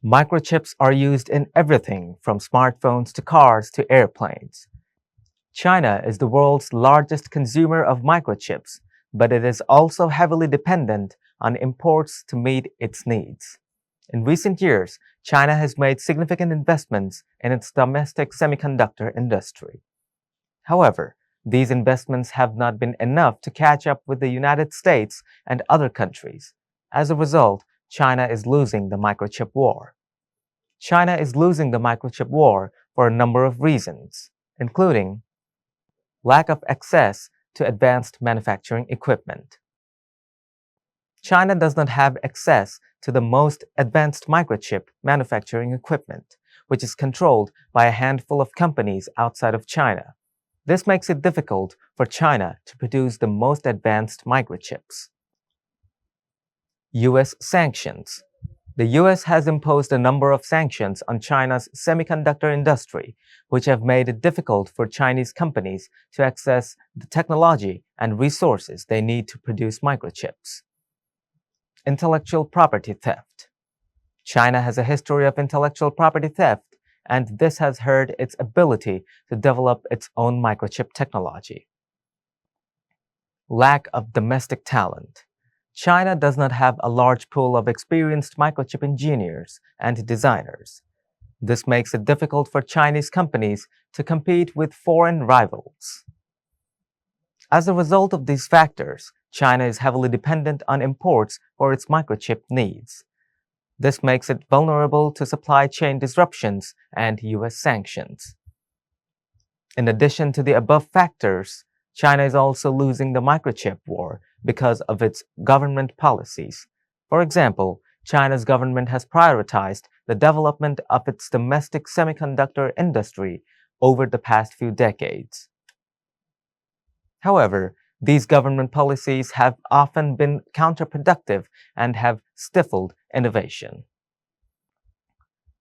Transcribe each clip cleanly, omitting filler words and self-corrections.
Microchips are used in everything from smartphones to cars to airplanes. China is the world's largest consumer of microchips, but it is also heavily dependent on imports to meet its needs. In recent years, China has made significant investments in its domestic semiconductor industry. However, these investments have not been enough to catch up with the United States and other countries. As a result, China is losing the microchip war. China is losing the microchip war for a number of reasons, including lack of access to advanced manufacturing equipment. China does not have access to the most advanced microchip manufacturing equipment, which is controlled by a handful of companies outside of China. This makes it difficult for China to produce the most advanced microchips. U.S. sanctions. The U.S. has imposed a number of sanctions on China's semiconductor industry, which have made it difficult for Chinese companies to access the technology and resources they need to produce microchips. Intellectual property theft. China has a history of intellectual property theft, and this has hurt its ability to develop its own microchip technology. Lack of domestic talent. China does not have a large pool of experienced microchip engineers and designers. This makes it difficult for Chinese companies to compete with foreign rivals. As a result of these factors, China is heavily dependent on imports for its microchip needs. This makes it vulnerable to supply chain disruptions and U.S. sanctions. In addition to the above factors, China is also losing the microchip war because of its government policies. For example, China's government has prioritized the development of its domestic semiconductor industry over the past few decades. However, these government policies have often been counterproductive and have stifled innovation.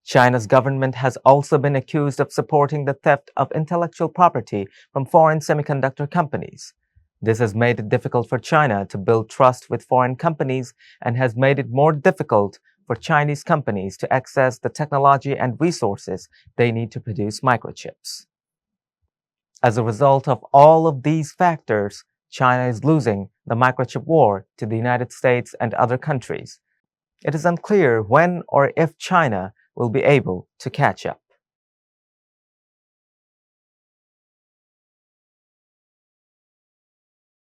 China's government has also been accused of supporting the theft of intellectual property from foreign semiconductor companies. This has made it difficult for China to build trust with foreign companies and has made it more difficult for Chinese companies to access the technology and resources they need to produce microchips. As a result of all of these factors, China is losing the microchip war to the United States and other countries. It is unclear when or if China will be able to catch up.